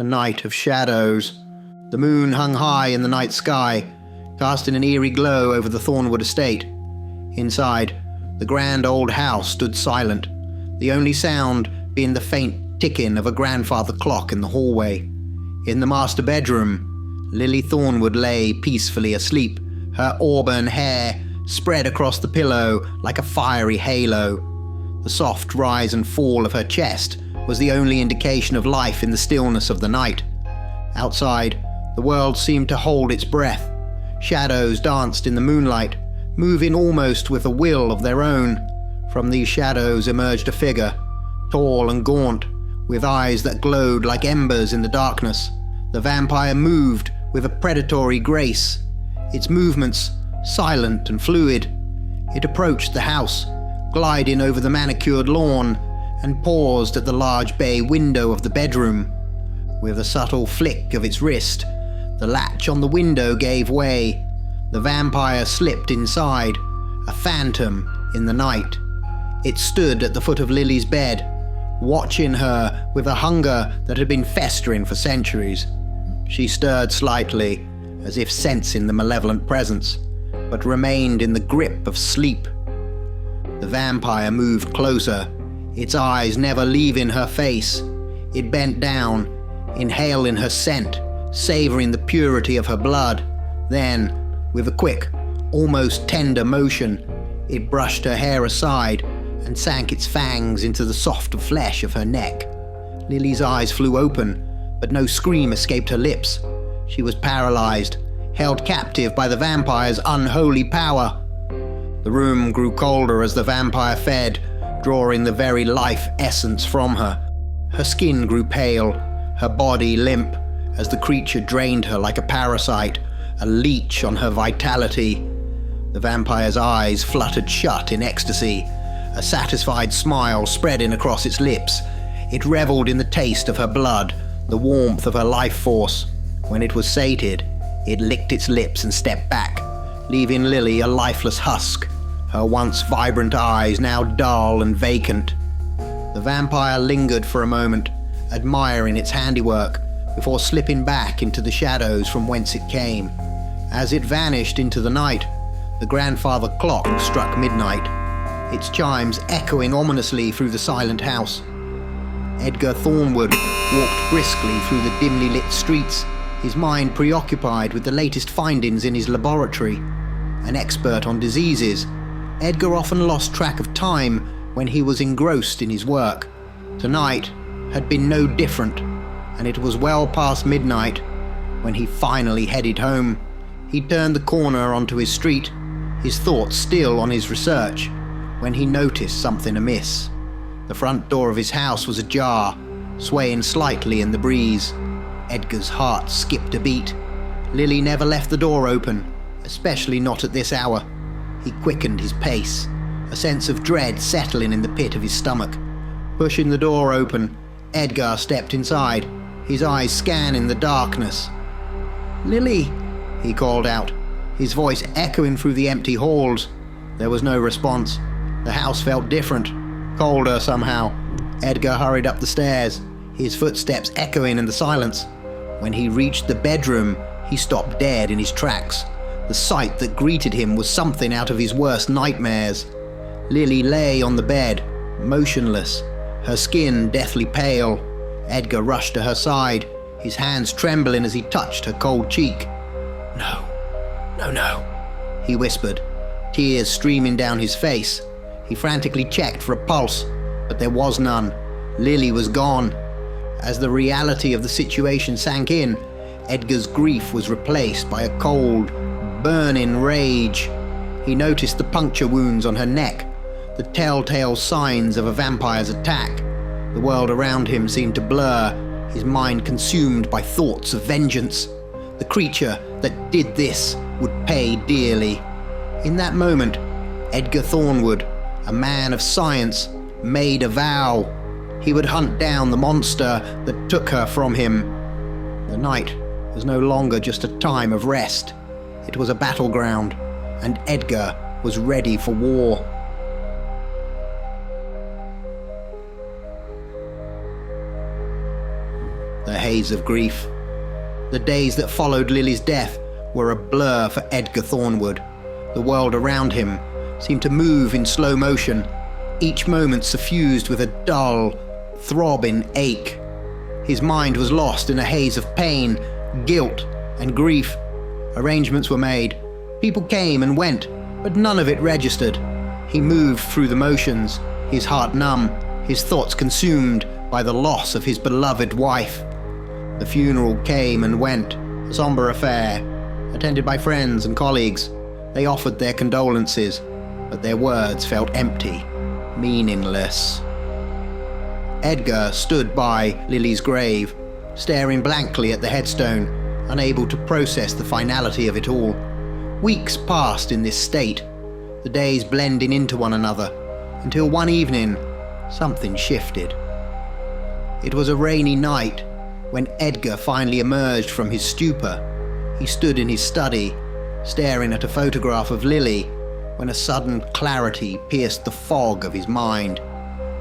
night of shadows. The moon hung high in the night sky, casting an eerie glow over the Thornwood estate. Inside, the grand old house stood silent, the only sound being the faint ticking of a grandfather clock in the hallway. In the master bedroom, Lily Thornwood lay peacefully asleep, her auburn hair spread across the pillow like a fiery halo. The soft rise and fall of her chest was the only indication of life in the stillness of the night. Outside, the world seemed to hold its breath. Shadows danced in the moonlight, moving almost with a will of their own. From these shadows emerged a figure, tall and gaunt, with eyes that glowed like embers in the darkness. The vampire moved with a predatory grace, its movements silent and fluid. It approached the house, gliding over the manicured lawn, and paused at the large bay window of the bedroom. With a subtle flick of its wrist, the latch on the window gave way. The vampire slipped inside, a phantom in the night. It stood at the foot of Lily's bed, watching her with a hunger that had been festering for centuries. She stirred slightly, as if sensing the malevolent presence, but remained in the grip of sleep. The vampire moved closer, its eyes never leaving her face. It bent down, inhaling her scent, savoring the purity of her blood. Then, with a quick, almost tender motion, it brushed her hair aside and sank its fangs into the soft flesh of her neck. Lily's eyes flew open, but no scream escaped her lips. She was paralyzed, held captive by the vampire's unholy power. The room grew colder as the vampire fed, drawing the very life essence from her. Her skin grew pale, her body limp, as the creature drained her like a parasite, a leech on her vitality. The vampire's eyes fluttered shut in ecstasy, a satisfied smile spreading across its lips. It reveled in the taste of her blood, the warmth of her life force. When it was sated, it licked its lips and stepped back, leaving Lily a lifeless husk, her once vibrant eyes now dull and vacant. The vampire lingered for a moment, admiring its handiwork, before slipping back into the shadows from whence it came. As it vanished into the night, the grandfather clock struck midnight, its chimes echoing ominously through the silent house. Edgar Thornwood walked briskly through the dimly lit streets, his mind preoccupied with the latest findings in his laboratory. An expert on diseases, Edgar often lost track of time when he was engrossed in his work. Tonight had been no different, and it was well past midnight when he finally headed home. He turned the corner onto his street, his thoughts still on his research, when he noticed something amiss. The front door of his house was ajar, swaying slightly in the breeze. Edgar's heart skipped a beat. Lily never left the door open, especially not at this hour. He quickened his pace, a sense of dread settling in the pit of his stomach. Pushing the door open, Edgar stepped inside, his eyes scanning the darkness. "Lily," he called out, his voice echoing through the empty halls. There was no response. The house felt different, colder somehow. Edgar hurried up the stairs, his footsteps echoing in the silence. When he reached the bedroom, he stopped dead in his tracks. The sight that greeted him was something out of his worst nightmares. Lily lay on the bed, motionless, her skin deathly pale. Edgar rushed to her side, his hands trembling as he touched her cold cheek. "No, no," he whispered, tears streaming down his face. He frantically checked for a pulse, but there was none. Lily was gone. As the reality of the situation sank in, Edgar's grief was replaced by a cold, burning rage. He noticed the puncture wounds on her neck, the telltale signs of a vampire's attack. The world around him seemed to blur, his mind consumed by thoughts of vengeance. The creature that did this would pay dearly. In that moment, Edgar Thornwood, a man of science, made a vow. He would hunt down the monster that took her from him. The night was no longer just a time of rest. It was a battleground, and Edgar was ready for war. The haze of grief. The days that followed Lily's death were a blur for Edgar Thornwood. The world around him seemed to move in slow motion, each moment suffused with a dull, throbbing ache. His mind was lost in a haze of pain, guilt, and grief. Arrangements were made. People came and went, but none of it registered. He moved through the motions, his heart numb, his thoughts consumed by the loss of his beloved wife. The funeral came and went, a somber affair, attended by friends and colleagues. They offered their condolences, but their words felt empty, meaningless. Edgar stood by Lily's grave, staring blankly at the headstone, unable to process the finality of it all. Weeks passed in this state, the days blending into one another, until one evening, something shifted. It was a rainy night when Edgar finally emerged from his stupor. He stood in his study, staring at a photograph of Lily, when a sudden clarity pierced the fog of his mind.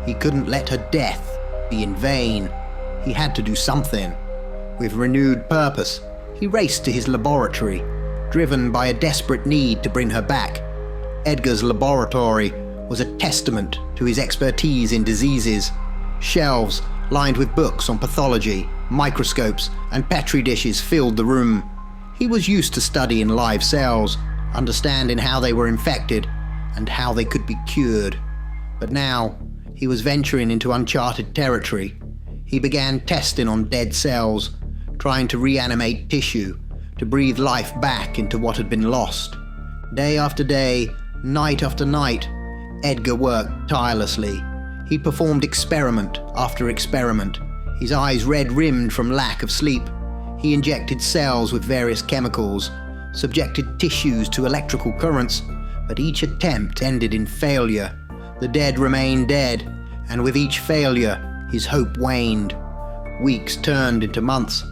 He couldn't let her death be in vain. He had to do something. With renewed purpose, he raced to his laboratory, driven by a desperate need to bring her back. Edgar's laboratory was a testament to his expertise in diseases. Shelves lined with books on pathology, microscopes, and petri dishes filled the room. He was used to studying live cells, understanding how they were infected and how they could be cured. But now, he was venturing into uncharted territory. He began testing on dead cells, trying to reanimate tissue, to breathe life back into what had been lost. Day after day, night after night, Edgar worked tirelessly. He performed experiment after experiment, his eyes red-rimmed from lack of sleep. He injected cells with various chemicals, subjected tissues to electrical currents, but each attempt ended in failure. The dead remained dead, and with each failure, his hope waned. Weeks turned into months,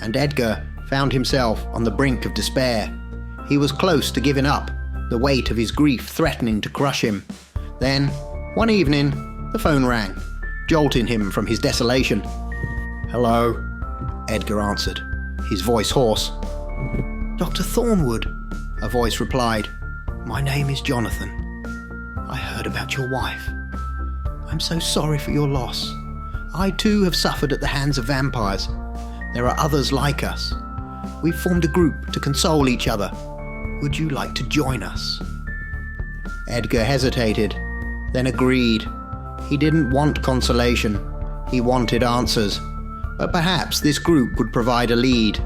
and Edgar found himself on the brink of despair. He was close to giving up, the weight of his grief threatening to crush him. Then, one evening, the phone rang, jolting him from his desolation. "Hello," Edgar answered, his voice hoarse. "Dr. Thornwood," a voice replied. "My name is Jonathan. I heard about your wife. I'm so sorry for your loss. I too have suffered at the hands of vampires. There are others like us. We've formed a group to console each other. Would you like to join us?" Edgar hesitated, then agreed. He didn't want consolation. He wanted answers. But perhaps this group would provide a lead.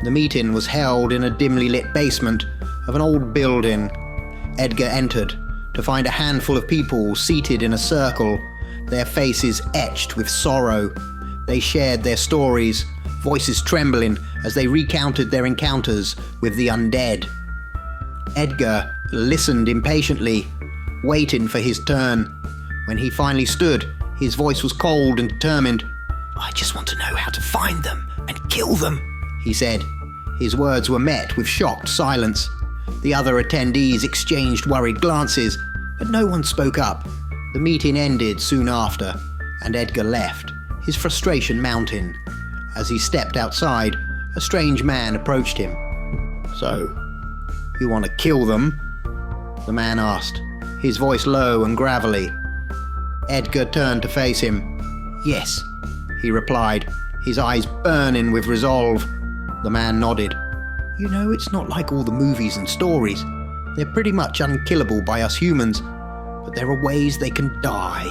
The meeting was held in a dimly lit basement of an old building. Edgar entered to find a handful of people seated in a circle, their faces etched with sorrow. They shared their stories, voices trembling as they recounted their encounters with the undead. Edgar listened impatiently, waiting for his turn. When he finally stood, his voice was cold and determined. "I just want to know how to find them and kill them," he said. His words were met with shocked silence. The other attendees exchanged worried glances, but no one spoke up. The meeting ended soon after, and Edgar left, his frustration mounting. As he stepped outside, a strange man approached him. "So, you want to kill them?" the man asked, his voice low and gravelly. Edgar turned to face him. "Yes," he replied, his eyes burning with resolve. The man nodded. "You know, it's not like all the movies and stories. They're pretty much unkillable by us humans, but there are ways they can die."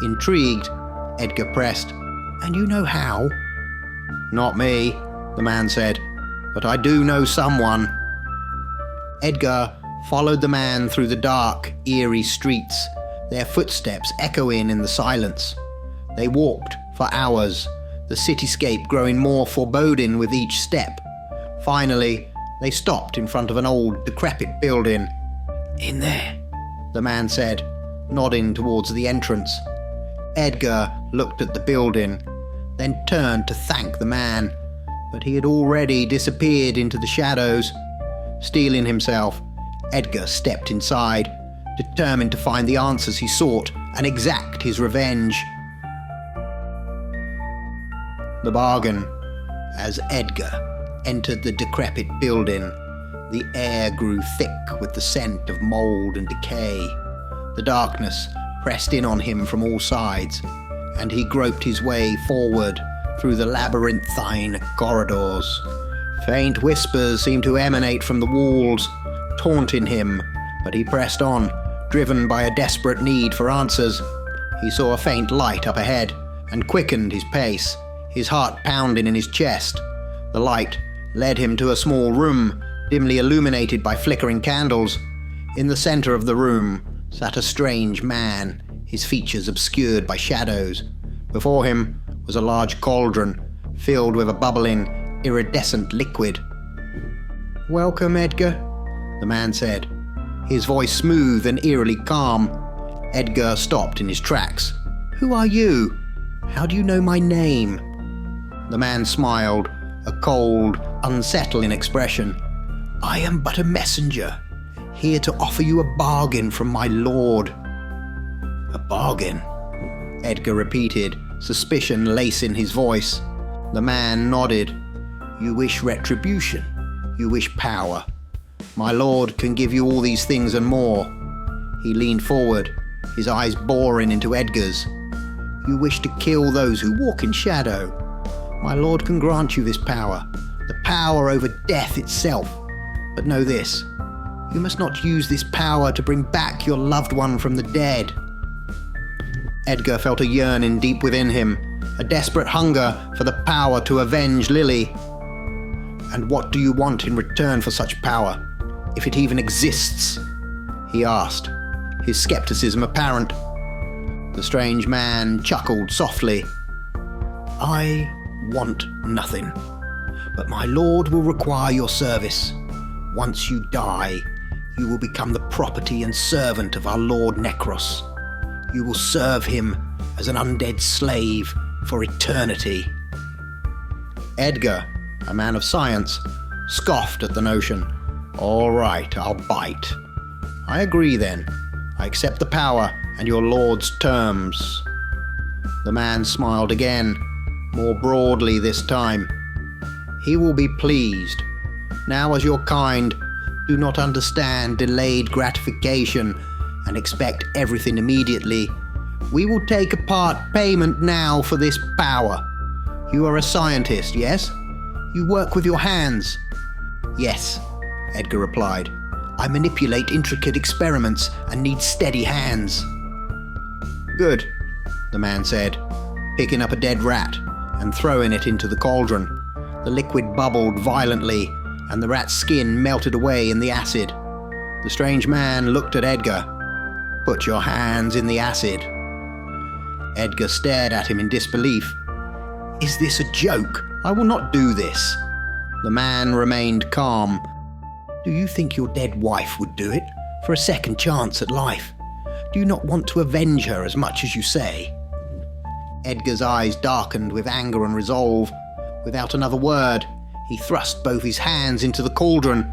Intrigued, Edgar pressed, "And you know how?" "Not me," the man said, "but I do know someone." Edgar followed the man through the dark, eerie streets, their footsteps echoing in the silence. They walked for hours, the cityscape growing more foreboding with each step. Finally, they stopped in front of an old, decrepit building. "In there," the man said, nodding towards the entrance. Edgar looked at the building, then turned to thank the man, but he had already disappeared into the shadows. Steeling himself, Edgar stepped inside, determined to find the answers he sought and exact his revenge. The bargain. As Edgar entered the decrepit building, the air grew thick with the scent of mold and decay. The darkness pressed in on him from all sides, and he groped his way forward through the labyrinthine corridors. Faint whispers seemed to emanate from the walls, taunting him, but he pressed on, driven by a desperate need for answers. He saw a faint light up ahead, and quickened his pace, his heart pounding in his chest. The light led him to a small room, dimly illuminated by flickering candles. In the center of the room sat a strange man, his features obscured by shadows. Before him was a large cauldron, filled with a bubbling, iridescent liquid. "Welcome, Edgar," the man said, his voice smooth and eerily calm. Edgar stopped in his tracks. "Who are you? How do you know my name?" The man smiled, a cold, unsettling expression. "I am but a messenger, here to offer you a bargain from my lord." "A bargain?" Edgar repeated, suspicion lacing his voice. The man nodded. "You wish retribution. You wish power. My lord can give you all these things and more." He leaned forward, his eyes boring into Edgar's. "You wish to kill those who walk in shadow. My lord can grant you this power, the power over death itself. But know this, you must not use this power to bring back your loved one from the dead." Edgar felt a yearning deep within him, a desperate hunger for the power to avenge Lily. "And what do you want in return for such power, if it even exists?" he asked, his skepticism apparent. The strange man chuckled softly. "I want nothing, but my lord will require your service. Once you die, you will become the property and servant of our lord Necros. You will serve him as an undead slave for eternity." Edgar, a man of science, scoffed at the notion. "All right, I'll bite. I agree then. I accept the power and your lord's terms." The man smiled again, more broadly this time. "He will be pleased. Now, as your kind do not understand delayed gratification and expect everything immediately, we will take a part payment now for this power. You are a scientist, yes? You work with your hands." "Yes," Edgar replied. "I manipulate intricate experiments and need steady hands." "Good," the man said, picking up a dead rat and throwing it into the cauldron. The liquid bubbled violently, and the rat's skin melted away in the acid. The strange man looked at Edgar. "Put your hands in the acid." Edgar stared at him in disbelief. "Is this a joke? I will not do this." The man remained calm. "Do you think your dead wife would do it for a second chance at life? Do you not want to avenge her as much as you say?" Edgar's eyes darkened with anger and resolve. Without another word, he thrust both his hands into the cauldron.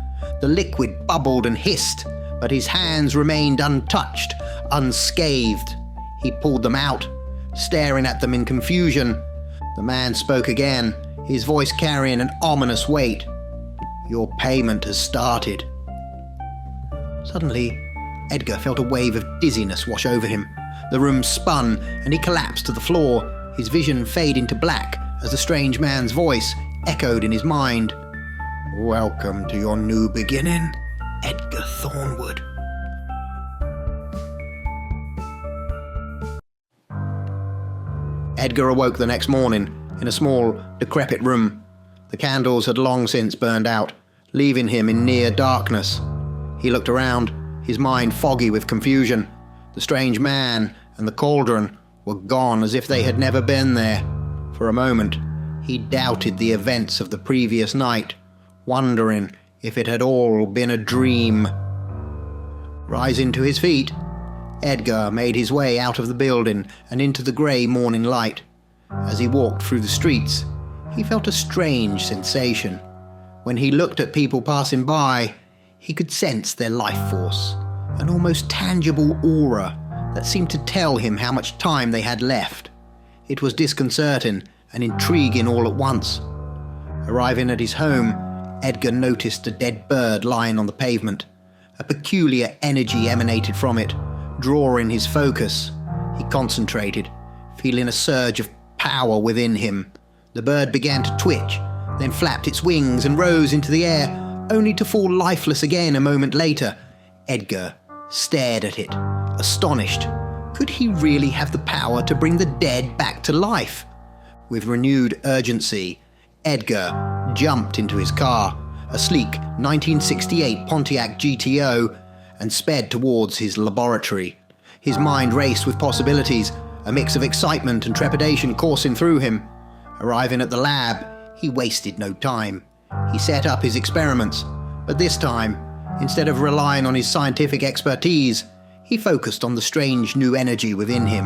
The liquid bubbled and hissed, but his hands remained untouched, unscathed. He pulled them out, staring at them in confusion. The man spoke again, his voice carrying an ominous weight. "Your payment has started." Suddenly, Edgar felt a wave of dizziness wash over him. The room spun, and he collapsed to the floor, his vision fading to black as the strange man's voice echoed in his mind. "Welcome to your new beginning, Edgar Thornwood." Edgar awoke the next morning in a small, decrepit room. The candles had long since burned out, leaving him in near darkness. He looked around, his mind foggy with confusion. The strange man and the cauldron were gone as if they had never been there. For a moment, he doubted the events of the previous night, wondering if it had all been a dream. Rising to his feet, Edgar made his way out of the building and into the grey morning light. As he walked through the streets, he felt a strange sensation. When he looked at people passing by, he could sense their life force, an almost tangible aura that seemed to tell him how much time they had left. It was disconcerting and intriguing all at once. Arriving at his home, Edgar noticed a dead bird lying on the pavement. A peculiar energy emanated from it, drawing his focus. He concentrated, feeling a surge of power within him. The bird began to twitch, then flapped its wings and rose into the air, only to fall lifeless again a moment later. Edgar stared at it, astonished. Could he really have the power to bring the dead back to life? With renewed urgency, Edgar jumped into his car, a sleek 1968 Pontiac GTO, and sped towards his laboratory. His mind raced with possibilities, a mix of excitement and trepidation coursing through him. Arriving at the lab, he wasted no time. He set up his experiments, but this time, instead of relying on his scientific expertise, he focused on the strange new energy within him.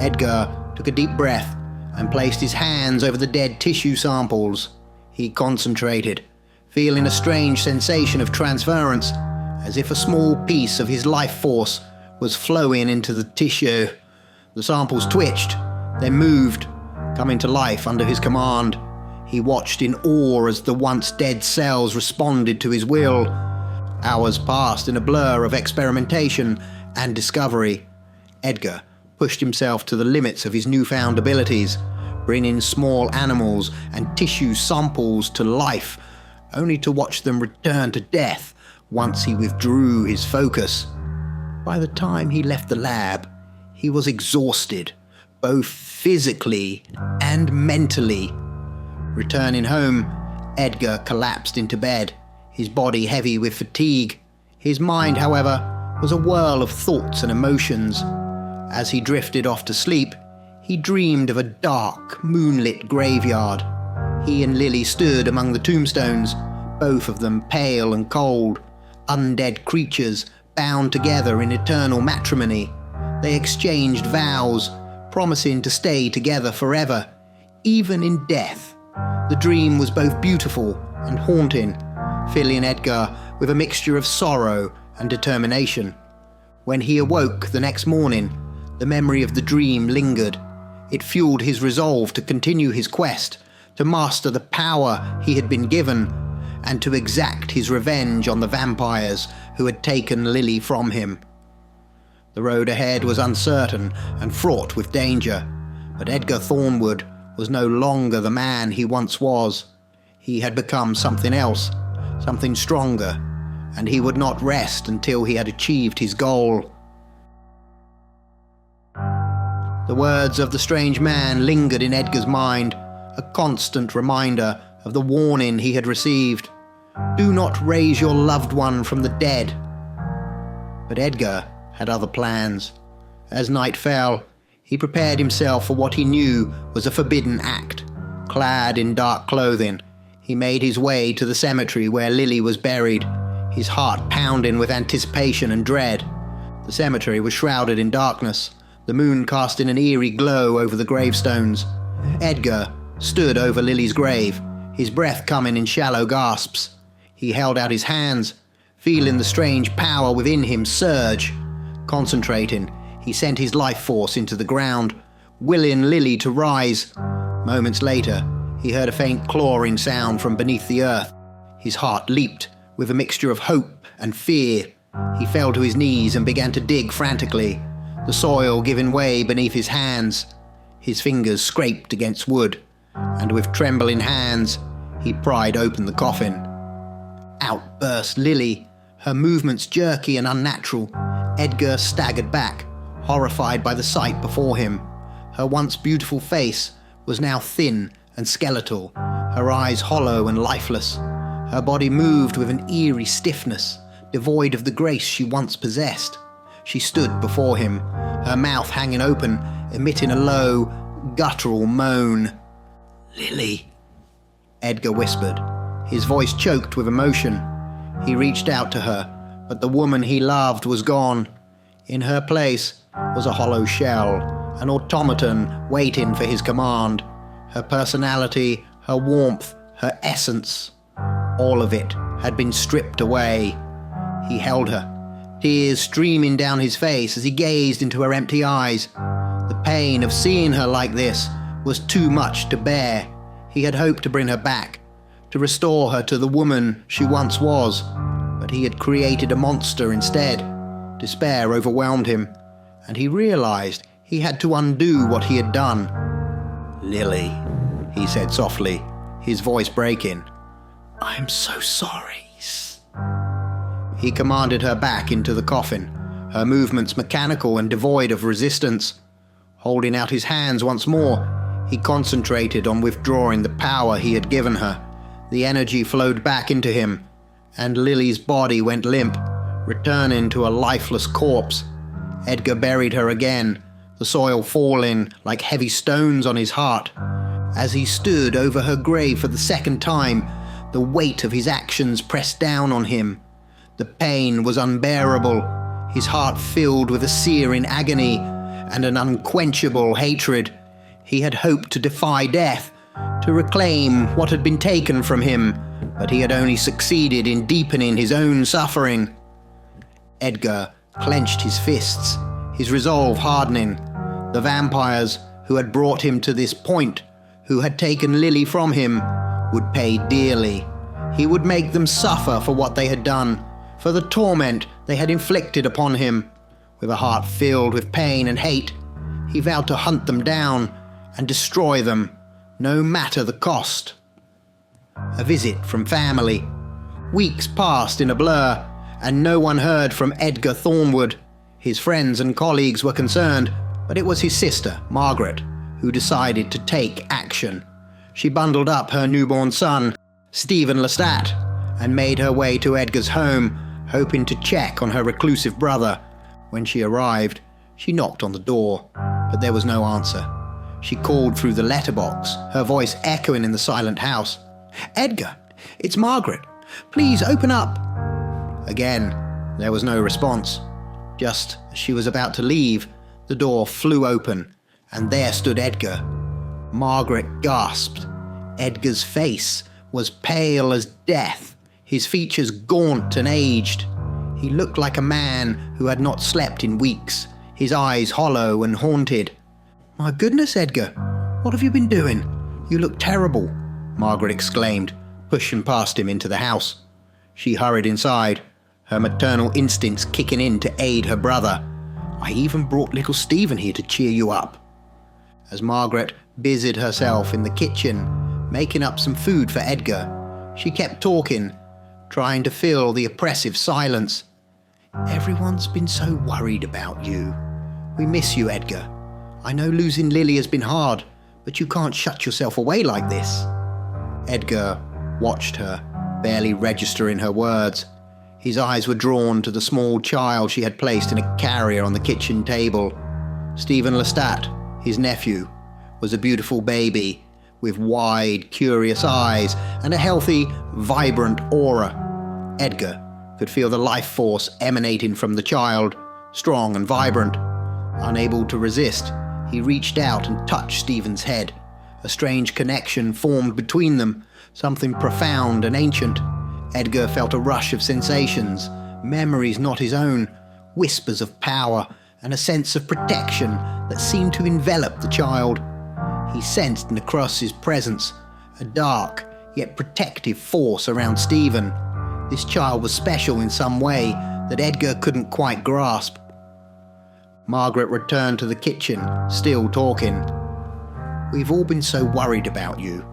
Edgar took a deep breath and placed his hands over the dead tissue samples. He concentrated, feeling a strange sensation of transference, as if a small piece of his life force was flowing into the tissue. The samples twitched, then moved, coming to life under his command. He watched in awe as the once dead cells responded to his will. Hours passed in a blur of experimentation and discovery. Edgar pushed himself to the limits of his newfound abilities, bringing small animals and tissue samples to life, only to watch them return to death once he withdrew his focus. By the time he left the lab, he was exhausted, both physically and mentally. Returning home, Edgar collapsed into bed, his body heavy with fatigue. His mind, however, was a whirl of thoughts and emotions. As he drifted off to sleep, he dreamed of a dark, moonlit graveyard. He and Lily stood among the tombstones, both of them pale and cold, undead creatures bound together in eternal matrimony. They exchanged vows, promising to stay together forever, even in death. The dream was both beautiful and haunting, filling Edgar with a mixture of sorrow and determination. When he awoke the next morning, the memory of the dream lingered. It fueled his resolve to continue his quest, to master the power he had been given, and to exact his revenge on the vampires who had taken Lily from him. The road ahead was uncertain and fraught with danger, but Edgar Thornwood was no longer the man he once was. He had become something else, something stronger, and he would not rest until he had achieved his goal. The words of the strange man lingered in Edgar's mind, a constant reminder of the warning he had received. Do not raise your loved one from the dead. But Edgar had other plans. As night fell, he prepared himself for what he knew was a forbidden act. Clad in dark clothing, he made his way to the cemetery where Lily was buried, his heart pounding with anticipation and dread. The cemetery was shrouded in darkness, the moon casting an eerie glow over the gravestones. Edgar stood over Lily's grave, his breath coming in shallow gasps. He held out his hands, feeling the strange power within him surge. Concentrating, he sent his life force into the ground, willing Lily to rise. Moments later, he heard a faint clawing sound from beneath the earth. His heart leaped with a mixture of hope and fear. He fell to his knees and began to dig frantically, the soil giving way beneath his hands. His fingers scraped against wood, and with trembling hands, he pried open the coffin. Out burst Lily, her movements jerky and unnatural. Edgar staggered back, horrified by the sight before him. Her once beautiful face was now thin and skeletal, her eyes hollow and lifeless. Her body moved with an eerie stiffness, devoid of the grace she once possessed. She stood before him, her mouth hanging open, emitting a low, guttural moan. "Lily," Edgar whispered, his voice choked with emotion. He reached out to her, but the woman he loved was gone. In her place was a hollow shell, an automaton waiting for his command. Her personality, her warmth, her essence, all of it had been stripped away. He held her, tears streaming down his face as he gazed into her empty eyes. The pain of seeing her like this was too much to bear. He had hoped to bring her back, to restore her to the woman she once was, but he had created a monster instead. Despair overwhelmed him, and he realized he had to undo what he had done. "Lily," he said softly, his voice breaking. "I am so sorry." He commanded her back into the coffin, her movements mechanical and devoid of resistance. Holding out his hands once more, he concentrated on withdrawing the power he had given her. The energy flowed back into him, and Lily's body went limp, returning to a lifeless corpse. Edgar buried her again, the soil falling like heavy stones on his heart. As he stood over her grave for the second time, the weight of his actions pressed down on him. The pain was unbearable, his heart filled with a searing agony and an unquenchable hatred. He had hoped to defy death, to reclaim what had been taken from him, but he had only succeeded in deepening his own suffering. Edgar clenched his fists, his resolve hardening. The vampires who had brought him to this point, who had taken Lily from him, would pay dearly. He would make them suffer for what they had done, for the torment they had inflicted upon him. With a heart filled with pain and hate, he vowed to hunt them down and destroy them, no matter the cost. A visit from family. Weeks passed in a blur, and no one heard from Edgar Thornwood. His friends and colleagues were concerned, but it was his sister, Margaret, who decided to take action. She bundled up her newborn son, Stephen Lestat, and made her way to Edgar's home, hoping to check on her reclusive brother. When she arrived, she knocked on the door, but there was no answer. She called through the letterbox, her voice echoing in the silent house. "Edgar, it's Margaret. Please open up." Again, there was no response. Just as she was about to leave, the door flew open, and there stood Edgar. Margaret gasped. Edgar's face was pale as death, his features gaunt and aged. He looked like a man who had not slept in weeks, his eyes hollow and haunted. "My goodness, Edgar, what have you been doing? You look terrible," Margaret exclaimed, pushing past him into the house. She hurried inside, her maternal instincts kicking in to aid her brother. "I even brought little Stephen here to cheer you up." As Margaret busied herself in the kitchen, making up some food for Edgar, she kept talking, trying to fill the oppressive silence. "Everyone's been so worried about you. We miss you, Edgar. I know losing Lily has been hard, but you can't shut yourself away like this." Edgar watched her, barely registering her words. His eyes were drawn to the small child she had placed in a carrier on the kitchen table. Stephen Lestat, his nephew, was a beautiful baby with wide, curious eyes and a healthy, vibrant aura. Edgar could feel the life force emanating from the child, strong and vibrant. Unable to resist, he reached out and touched Stephen's head. A strange connection formed between them, something profound and ancient. Edgar felt a rush of sensations, memories not his own, whispers of power, and a sense of protection that seemed to envelop the child. He sensed Necros' presence, a dark yet protective force around Stephen. This child was special in some way that Edgar couldn't quite grasp. Margaret returned to the kitchen, still talking. "We've all been so worried about you.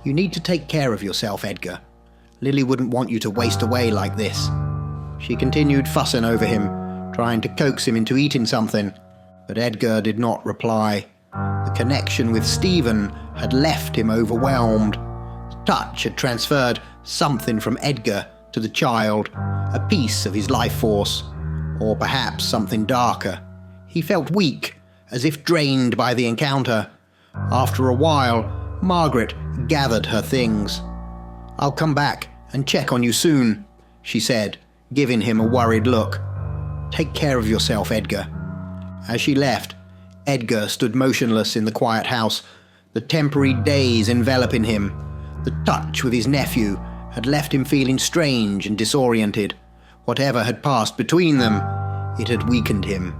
You need to take care of yourself, Edgar. Lily wouldn't want you to waste away like this." She continued fussing over him, trying to coax him into eating something, but Edgar did not reply. The connection with Stephen had left him overwhelmed. The touch had transferred something from Edgar to the child, a piece of his life force, or perhaps something darker. He felt weak, as if drained by the encounter. After a while, Margaret gathered her things. "I'll come back and check on you soon," she said, giving him a worried look. "Take care of yourself, Edgar." As she left, Edgar stood motionless in the quiet house, the temporary daze enveloping him. The touch with his nephew had left him feeling strange and disoriented. Whatever had passed between them, it had weakened him.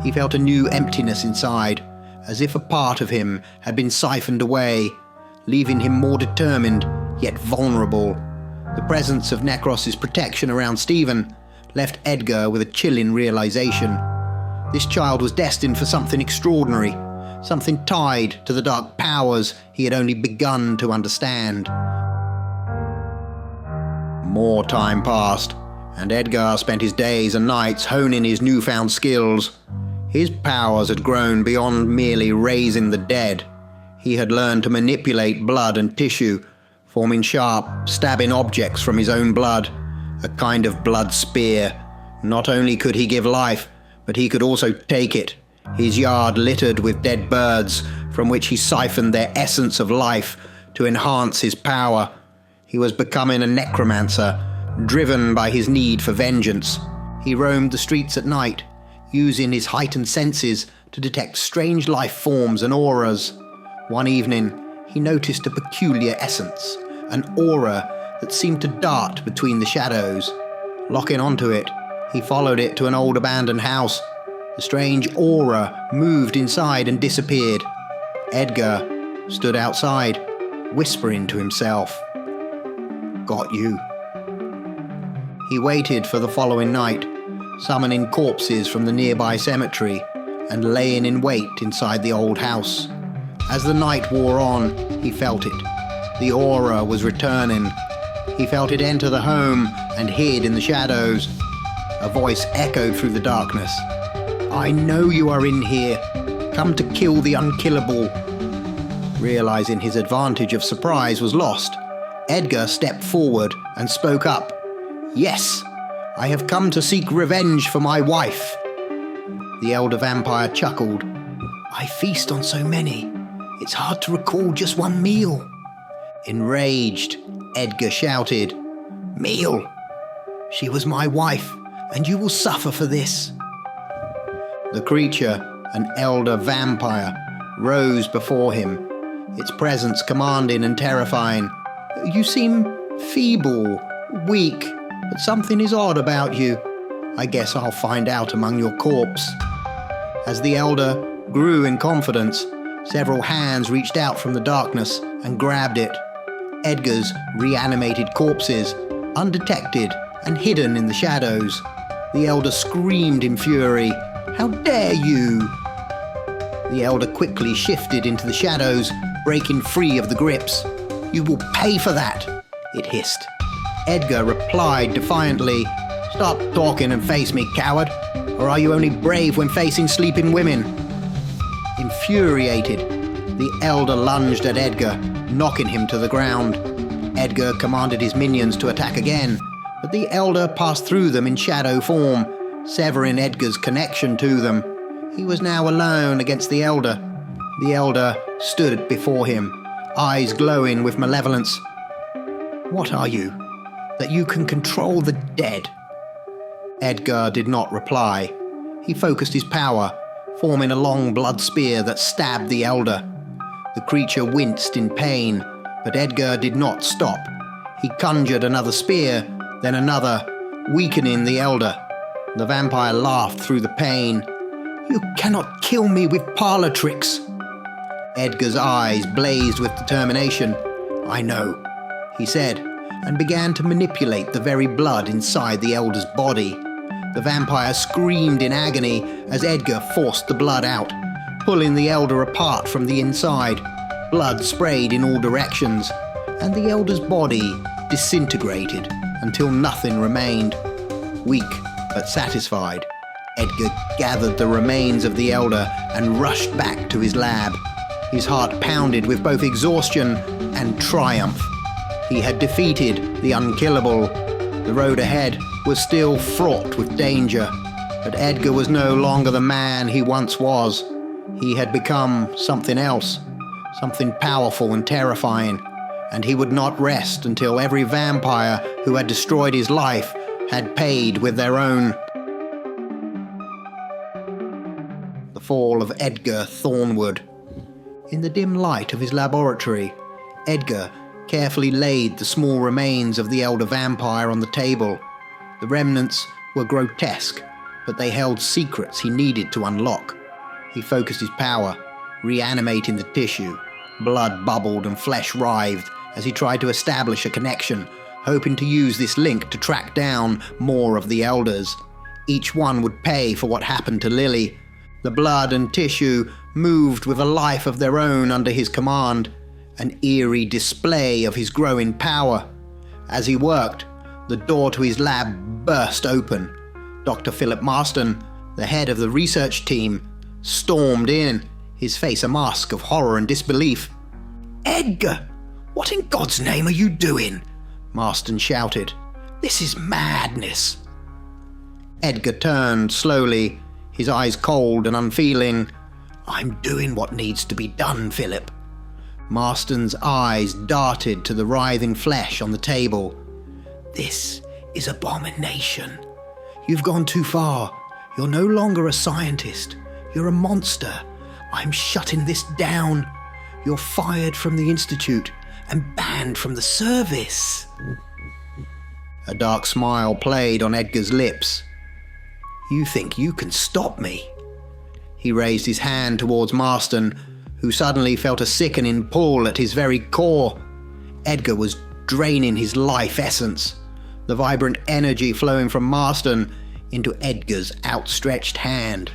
He felt a new emptiness inside, as if a part of him had been siphoned away, leaving him more determined, yet vulnerable. The presence of Necros' protection around Stephen left Edgar with a chilling realization. This child was destined for something extraordinary, something tied to the dark powers he had only begun to understand. More time passed, and Edgar spent his days and nights honing his newfound skills. His powers had grown beyond merely raising the dead. He had learned to manipulate blood and tissue, forming sharp, stabbing objects from his own blood, a kind of blood spear. Not only could he give life, but he could also take it, his yard littered with dead birds, from which he siphoned their essence of life to enhance his power. He was becoming a necromancer, driven by his need for vengeance. He roamed the streets at night, using his heightened senses to detect strange life forms and auras. One evening, he noticed a peculiar essence, an aura that seemed to dart between the shadows. Locking onto it, he followed it to an old abandoned house. The strange aura moved inside and disappeared. Edgar stood outside, whispering to himself, "Got you." He waited for the following night, summoning corpses from the nearby cemetery and laying in wait inside the old house. As the night wore on, he felt it. The aura was returning. He felt it enter the home and hid in the shadows. A voice echoed through the darkness. "I know you are in here. Come to kill the unkillable." Realizing his advantage of surprise was lost, Edgar stepped forward and spoke up. "Yes, I have come to seek revenge for my wife." The elder vampire chuckled. "I feast on so many, it's hard to recall just one meal." Enraged, Edgar shouted, "Meal! She was my wife, and you will suffer for this." The creature, an elder vampire, rose before him, its presence commanding and terrifying. "You seem feeble, weak, but something is odd about you. I guess I'll find out among your corpse." As the elder grew in confidence, several hands reached out from the darkness and grabbed it. Edgar's reanimated corpses, undetected and hidden in the shadows. The elder screamed in fury, "How dare you!" The elder quickly shifted into the shadows, breaking free of the grips. "You will pay for that," it hissed. Edgar replied defiantly, "Stop talking and face me, coward, or are you only brave when facing sleeping women?" Infuriated, the elder lunged at Edgar, knocking him to the ground. Edgar commanded his minions to attack again, but the elder passed through them in shadow form, severing Edgar's connection to them. He was now alone against the elder. The elder stood before him, eyes glowing with malevolence. "What are you, that you can control the dead?" Edgar did not reply. He focused his power, forming a long blood spear that stabbed the elder. The creature winced in pain, but Edgar did not stop. He conjured another spear, then another, weakening the elder. The vampire laughed through the pain. "You cannot kill me with parlor tricks." Edgar's eyes blazed with determination. "I know," he said, and began to manipulate the very blood inside the elder's body. The vampire screamed in agony as Edgar forced the blood out, pulling the elder apart from the inside. Blood sprayed in all directions, and the elder's body disintegrated until nothing remained. Weak but satisfied, Edgar gathered the remains of the elder and rushed back to his lab. His heart pounded with both exhaustion and triumph. He had defeated the unkillable. The road ahead was still fraught with danger, but Edgar was no longer the man he once was. He had become something else, something powerful and terrifying, and he would not rest until every vampire who had destroyed his life had paid with their own. The Fall of Edgar Thornwood. In the dim light of his laboratory, Edgar carefully laid the small remains of the elder vampire on the table. The remnants were grotesque, but they held secrets he needed to unlock. He focused his power, reanimating the tissue. Blood bubbled and flesh writhed as he tried to establish a connection, hoping to use this link to track down more of the elders. Each one would pay for what happened to Lily. The blood and tissue moved with a life of their own under his command, an eerie display of his growing power. As he worked, the door to his lab burst open. Dr. Philip Marston, the head of the research team, stormed in, his face a mask of horror and disbelief. "Edgar, what in God's name are you doing?" Marston shouted. "This is madness." Edgar turned slowly, his eyes cold and unfeeling. "I'm doing what needs to be done, Philip." Marston's eyes darted to the writhing flesh on the table. "This is abomination. You've gone too far. You're no longer a scientist. You're a monster. I'm shutting this down. You're fired from the Institute and banned from the service." A dark smile played on Edgar's lips. "You think you can stop me?" He raised his hand towards Marston, who suddenly felt a sickening pull at his very core. Edgar was draining his life essence, the vibrant energy flowing from Marston into Edgar's outstretched hand.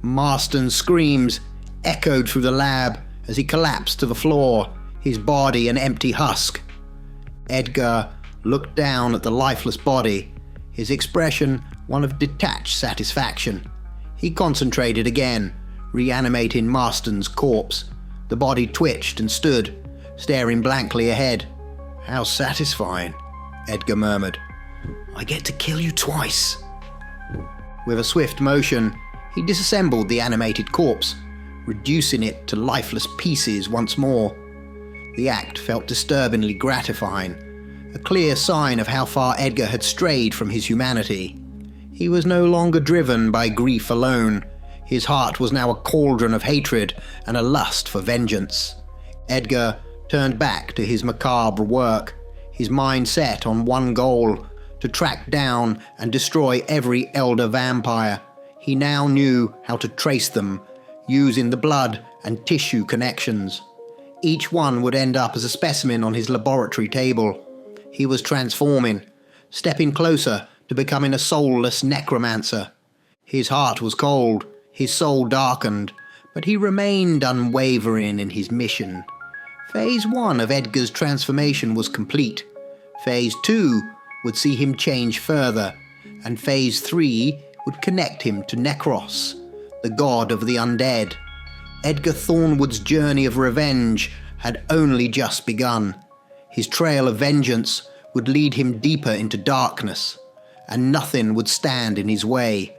Marston's screams echoed through the lab as he collapsed to the floor, his body an empty husk. Edgar looked down at the lifeless body, his expression one of detached satisfaction. He concentrated again, reanimating Marston's corpse. The body twitched and stood, staring blankly ahead. "How satisfying," Edgar murmured. "I get to kill you twice." With a swift motion, he disassembled the animated corpse, reducing it to lifeless pieces once more. The act felt disturbingly gratifying, a clear sign of how far Edgar had strayed from his humanity. He was no longer driven by grief alone. His heart was now a cauldron of hatred and a lust for vengeance. Edgar turned back to his macabre work, his mind set on one goal: to track down and destroy every elder vampire. He now knew how to trace them, using the blood and tissue connections. Each one would end up as a specimen on his laboratory table. He was transforming, stepping closer to becoming a soulless necromancer. His heart was cold, his soul darkened, but he remained unwavering in his mission. Phase 1 of Edgar's transformation was complete. Phase 2 would see him change further, and Phase 3 would connect him to Necros, the god of the undead. Edgar Thornwood's journey of revenge had only just begun. His trail of vengeance would lead him deeper into darkness, and nothing would stand in his way.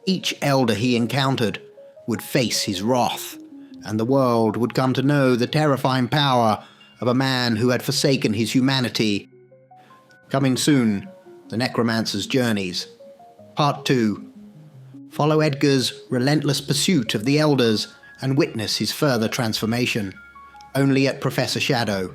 Each elder he encountered would face his wrath, and the world would come to know the terrifying power of a man who had forsaken his humanity. Coming soon, The Necromancer's Journeys. Part 2. Follow Edgar's relentless pursuit of the elders and witness his further transformation. Only at Professor Shadow.